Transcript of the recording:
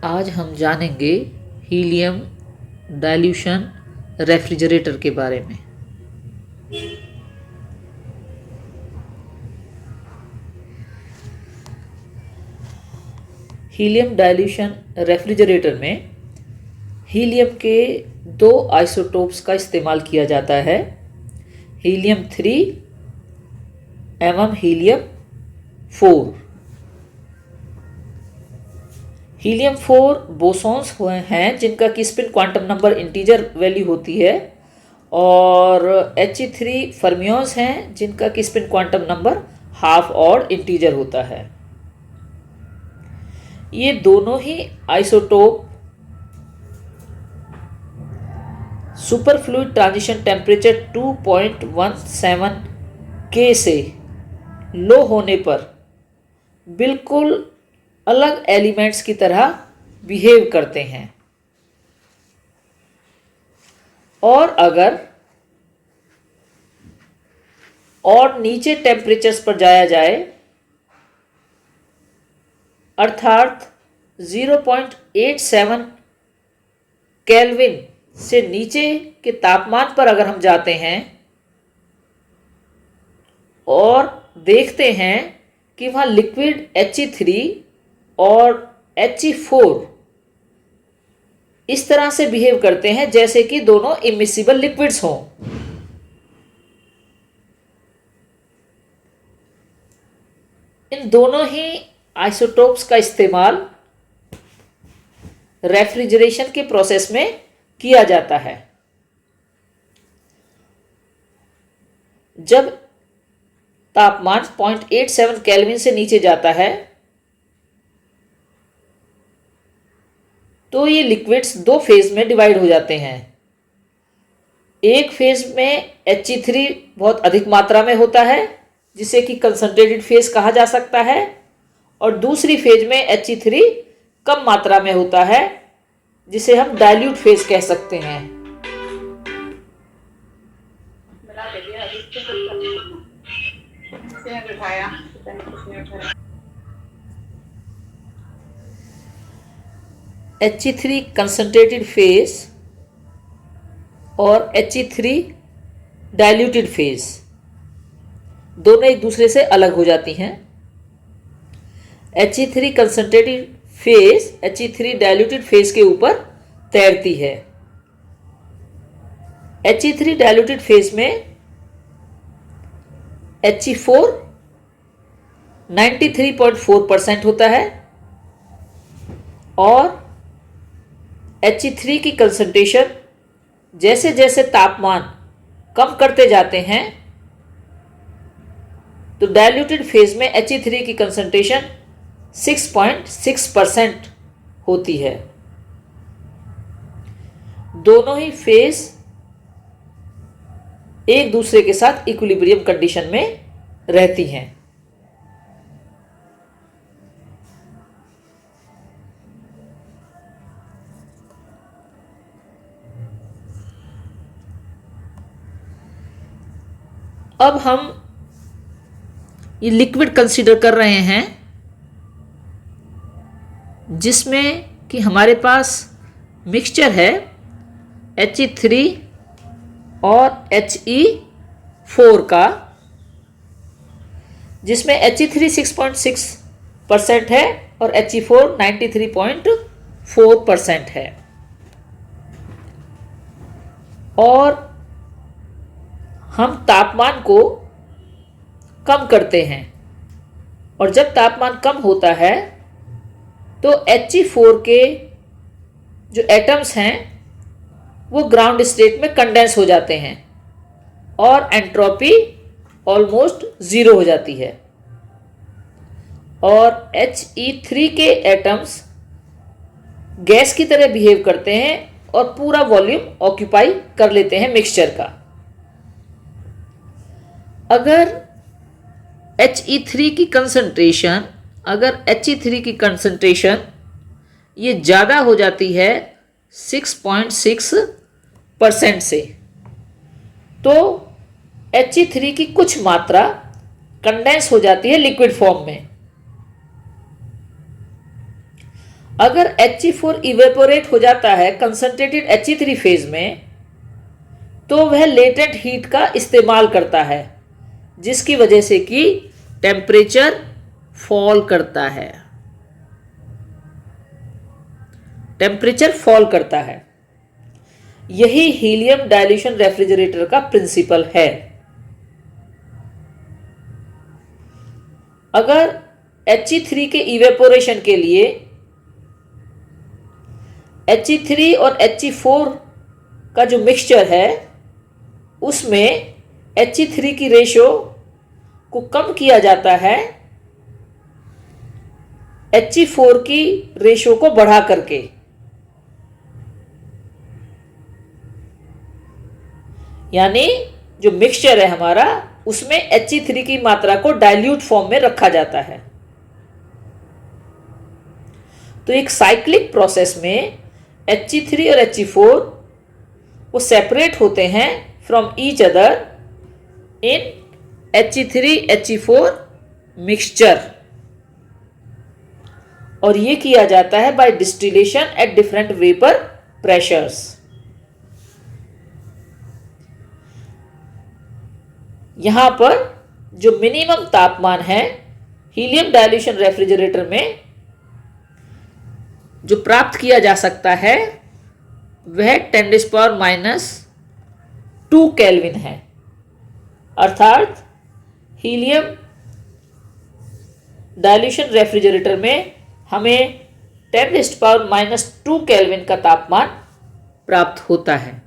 आज हम जानेंगे हीलियम डाइल्यूशन रेफ्रिजरेटर के बारे में। हीलियम डाइल्यूशन रेफ्रिजरेटर में हीलियम के दो आइसोटोप्स का इस्तेमाल किया जाता है, हीलियम 3 एवं हीलियम 4। हीलियम 4 बोसॉन्स हुए हैं जिनका कि spin quantum number integer value होती है, और He3 फर्मियंस हैं जिनका कि स्पिन क्वांटम नंबर हाफ और इंटीजर होता है। ये दोनों ही isotope super fluid transition temperature 2.17 K से लो होने पर बिल्कुल अलग एलिमेंट्स की तरह बिहेव करते हैं, और अगर और नीचे टेम्परेचर्स पर जाया जाए, अर्थात 0.87 केल्विन से नीचे के तापमान पर अगर हम जाते हैं और देखते हैं कि वहाँ लिक्विड He3 और He4 इस तरह से बिहेव करते हैं जैसे कि दोनों इमिसिबल लिक्विड्स हों। इन दोनों ही आइसोटोप्स का इस्तेमाल रेफ्रिजरेशन के प्रोसेस में किया जाता है। जब तापमान 0.87 केल्विन से नीचे जाता है तो ये लिक्विड्स दो फेज में डिवाइड हो जाते हैं। एक फेज में He3 बहुत अधिक मात्रा में होता है जिसे कि कंसंट्रेटेड फेज कहा जा सकता है, और दूसरी फेज में He3 कम मात्रा में होता है जिसे हम डाइल्यूट फेज कह सकते हैं। He3 कंसंट्रेटेड फेज और He3 डाइल्यूटेड फेज दोनों एक दूसरे से अलग हो जाती हैं। He3 concentrated phase He3 diluted phase के ऊपर तैरती है। He3 डाइल्यूटेड फेज में He4 93.4% होता है, और He3 की कंसंट्रेशन जैसे जैसे तापमान कम करते जाते हैं तो डाइल्यूटेड फेज में He3 की कंसंट्रेशन 6.6% होती है। दोनों ही फेज एक दूसरे के साथ इक्विलिब्रियम कंडीशन में रहती हैं। अब हम ये लिक्विड कंसीडर कर रहे हैं जिसमें कि हमारे पास मिक्सचर है He3 और He4 का, जिसमें He3 6.6% है और He4 93.4% है। और हम तापमान को कम करते हैं, और जब तापमान कम होता है तो He4 के जो एटम्स हैं वो ग्राउंड स्टेट में कंडेंस हो जाते हैं और एंट्रोपी ऑलमोस्ट ज़ीरो हो जाती है, और He3 के एटम्स गैस की तरह बिहेव करते हैं और पूरा वॉल्यूम ऑक्यूपाई कर लेते हैं मिक्सचर का। अगर He3 की कंसंट्रेशन ये ज़्यादा हो जाती है 6.6% से, तो He3 की कुछ मात्रा कंडेंस हो जाती है लिक्विड फॉर्म में, अगर He4 इवेपोरेट हो जाता है कंसंट्रेटेड He3 फेज में, तो वह लेटेंट हीट का इस्तेमाल करता है, जिसकी वजह से कि टेम्परेचर फॉल करता है। टेम्परेचर फॉल करता है। यही हीलियम डाइल्यूशन रेफ्रिजरेटर का प्रिंसिपल है। अगर He3 के इवेपोरेशन के लिए He3 और He4 का जो मिक्सचर है उसमें He3 की रेशो को कम किया जाता है He4 की रेशो को बढ़ा करके। यानी जो मिक्सचर है हमारा उसमें He3 की मात्रा को डाइल्यूट फॉर्म में रखा जाता है। तो एक साइक्लिक प्रोसेस में He3 और He4 वो सेपरेट होते हैं from each other in He3He4 mixture, और ये किया जाता है by distillation at different vapour pressures. यहां पर जो मिनिमम तापमान है हीलियम डाइल्यूशन रेफ्रिजरेटर में जो प्राप्त किया जा सकता है वह 10⁻² केल्विन है। अर्थात हीलियम डाइल्यूशन रेफ्रिजरेटर में हमें 10⁻² केल्विन का तापमान प्राप्त होता है।